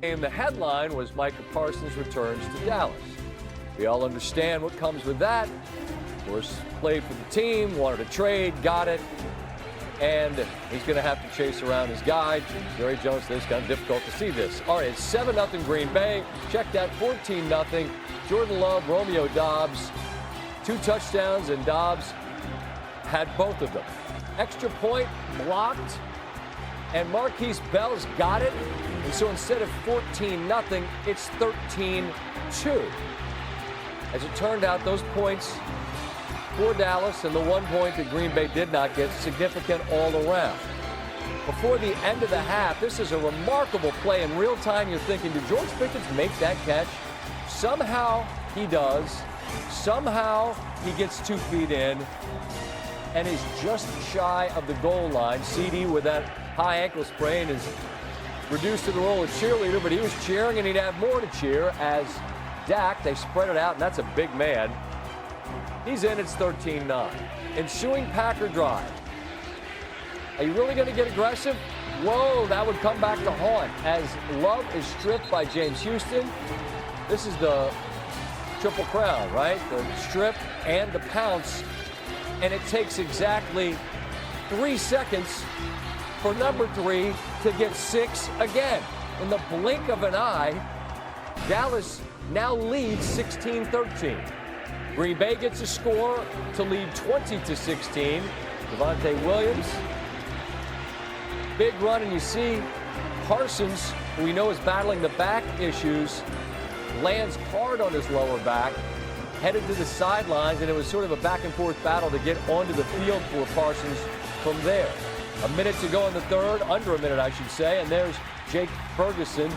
And the headline was Micah Parsons returns to Dallas. We all understand what comes with that. Of course, played for the team, wanted to trade, got it, and he's going to have to chase around his guy. Jerry Jones says it's kind of difficult to see this. All right, it's 7-0 Green Bay. Check that, 14-0. Jordan Love, Romeo Doubs, 2 touchdowns, and Doubs had both of them. Extra point blocked, and Marquise Bell's got it. And so instead of 14-0, it's 13-2. As it turned out, those points for Dallas and the 1 point that Green Bay did not get, significant all around. Before the end of the half, this is a remarkable play. In real time, you're thinking, did George Pickens make that catch? Somehow he does. Somehow he gets 2 feet in and is just shy of the goal line. CD with that high ankle sprain is reduced to the role of cheerleader, but he was cheering, and he'd have more to cheer as Dak, they spread it out, and that's a big man. He's in, it's 13-9. Ensuing Packer drive. Are you really going to get aggressive? Whoa, that would come back to haunt as Love is stripped by James Houston. This is the triple crown, right? The strip and the pounce, and it takes exactly 3 seconds for number 3 to get 6 again. In the blink of an eye, Dallas now leads 16-13. Green Bay gets a score to lead 20-16. Devontae Williams, big run, and you see Parsons, who we know is battling the back issues, lands hard on his lower back, headed to the sidelines, and it was sort of a back-and-forth battle to get onto the field for Parsons from there. A minute to go in the third, under a minute, I should say, and there's Jake Ferguson.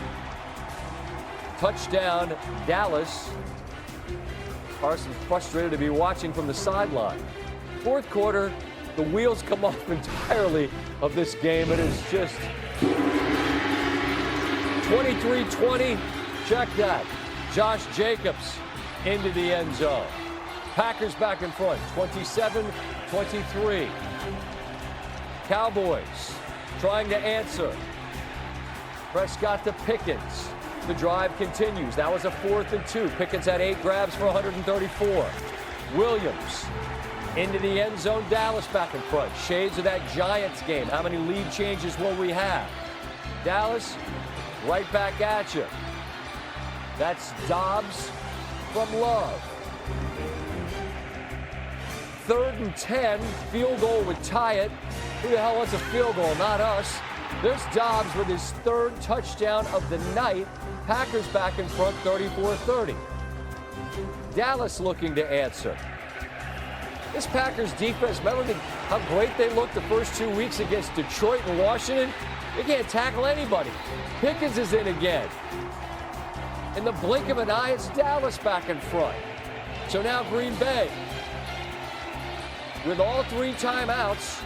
Touchdown, Dallas. Parsons frustrated to be watching from the sideline. Fourth quarter, the wheels come off entirely of this game. It is just 23-20. Check that. Josh Jacobs into the end zone. Packers back in front, 27-23. Cowboys trying to answer. Prescott to Pickens. The drive continues. That was a 4th and 2. Pickens had 8 grabs for 134. Williams into the end zone. Dallas back in front. Shades of that Giants game. How many lead changes will we have? Dallas right back at you. That's Doubs from Love. 3rd and 10. Field goal would tie it. Who the hell wants a field goal? Not us. There's Doubs with his 3rd touchdown of the night. Packers back in front, 34-30. Dallas looking to answer. This Packers defense, remember how great they looked the first 2 weeks against Detroit and Washington? They can't tackle anybody. Pickens is in again. In the blink of an eye, it's Dallas back in front. So now Green Bay, with all 3 timeouts,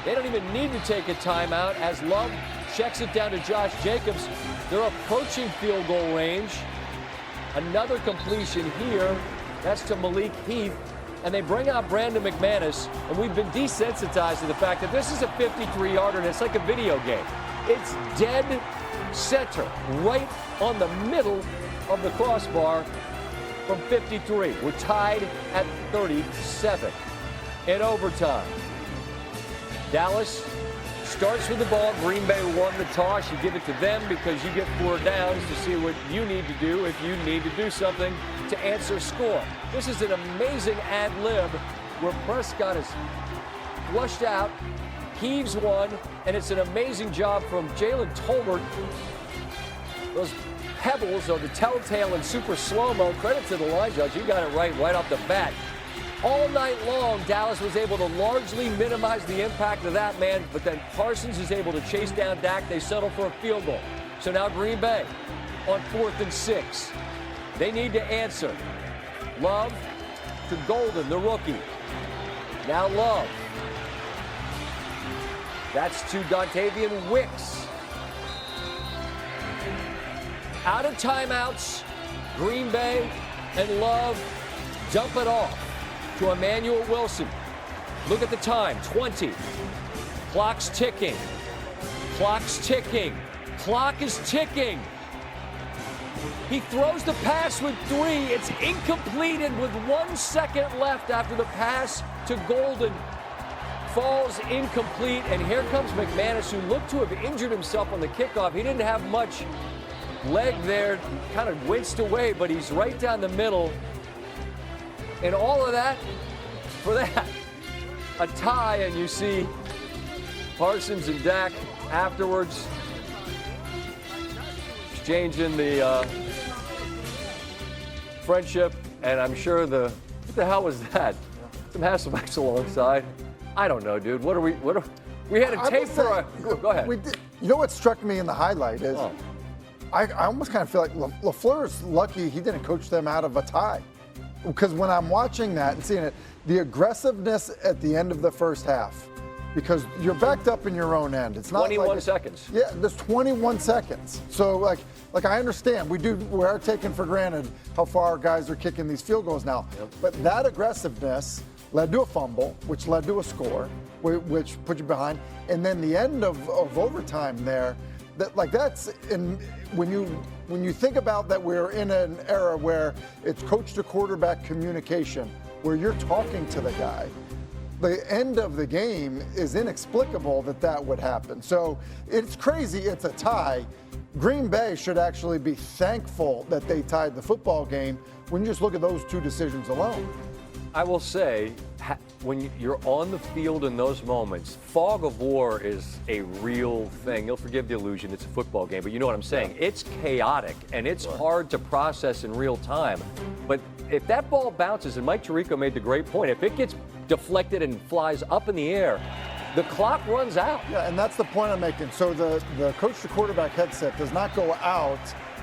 they don't even need to take a timeout as Love checks it down to Josh Jacobs. They're approaching field goal range. Another completion here. That's to Malik Heath. And they bring out Brandon McManus. And we've been desensitized to the fact that this is a 53-yarder, and it's like a video game. It's dead center, right on the middle of the crossbar from 53. We're tied at 37 in overtime. Dallas starts with the ball. Green Bay won the toss. You give it to them because you get 4 downs to see what you need to do if you need to do something to answer score. This is an amazing ad-lib where Prescott is flushed out, heaves one, and it's an amazing job from Jalen Tolbert. Those pebbles are the telltale and super slow-mo. Credit to the line judge. You got it right off the bat. All night long, Dallas was able to largely minimize the impact of that man, but then Parsons is able to chase down Dak. They settle for a field goal. So now Green Bay on 4th and 6. They need to answer. Love to Golden, the rookie. Now Love. That's to Dontavian Wicks. Out of timeouts, Green Bay and Love dump it off to Emmanuel Wilson. Look at the time, 20. Clock's ticking. Clock's ticking. Clock is ticking. He throws the pass with 3. It's incompleted with 1 second left after the pass to Golden falls incomplete. And here comes McManus, who looked to have injured himself on the kickoff. He didn't have much leg there, kind of winced away, but he's right down the middle. And all of that, for that, a tie, and you see Parsons and Dak afterwards exchanging the friendship, and I'm sure what the hell was that? Some Hasselbecks alongside. I don't know, dude. We had a tape for a. Go ahead. You know what struck me in the highlight is, I almost kind of feel like LaFleur's lucky he didn't coach them out of a tie. Because when I'm watching that and seeing it, the aggressiveness at the end of the first half, because you're backed up in your own end. It's not 21 seconds. Yeah, there's 21 seconds. So like I understand we are taking for granted how far our guys are kicking these field goals now. Yep. But that aggressiveness led to a fumble, which led to a score, which put you behind, and then the end of overtime there. When you think about that, we're in an era where it's coach to quarterback communication, where you're talking to the guy. The end of the game is inexplicable that would happen. So it's crazy. It's a tie. Green Bay should actually be thankful that they tied the football game when you just look at those 2 decisions alone. I will say, when you're on the field in those moments, fog of war is a real thing. You'll forgive the illusion, it's a football game, but you know what I'm saying. Yeah. It's chaotic, and it's hard to process in real time. But if that ball bounces, and Mike Tirico made the great point, if it gets deflected and flies up in the air, the clock runs out. Yeah, and that's the point I'm making. So the coach to quarterback headset does not go out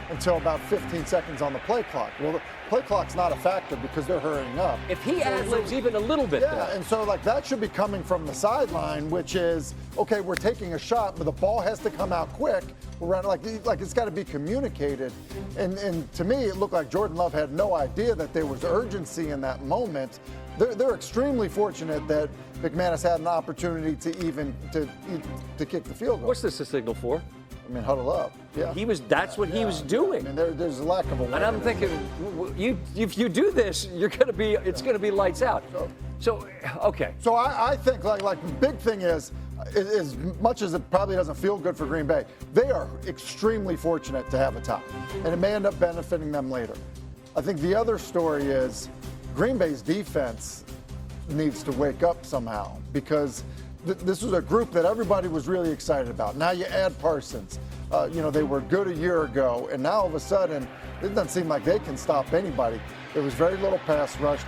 until about 15 seconds on the play clock. Well, the play clock's not a factor because they're hurrying up. If he ad-libs even a little bit, yeah, and so that should be coming from the sideline, which is, okay, we're taking a shot, but the ball has to come out quick. We're running, like it's got to be communicated. And to me, it looked like Jordan Love had no idea that there was urgency in that moment. They're extremely fortunate that McManus had an opportunity to even to kick the field goal. What's this a signal for? I mean, huddle up. Yeah. That's what he was doing. I mean, there's a lack of awareness. And I'm thinking, if you do this, it's going to be lights out. So okay. So I think like the big thing is, as much as it probably doesn't feel good for Green Bay, they are extremely fortunate to have a tie, and it may end up benefiting them later. I think the other story is Green Bay's defense needs to wake up somehow, because this was a group that everybody was really excited about. Now you add Parsons. They were good a year ago, and now all of a sudden, it doesn't seem like they can stop anybody. There was very little pass rush.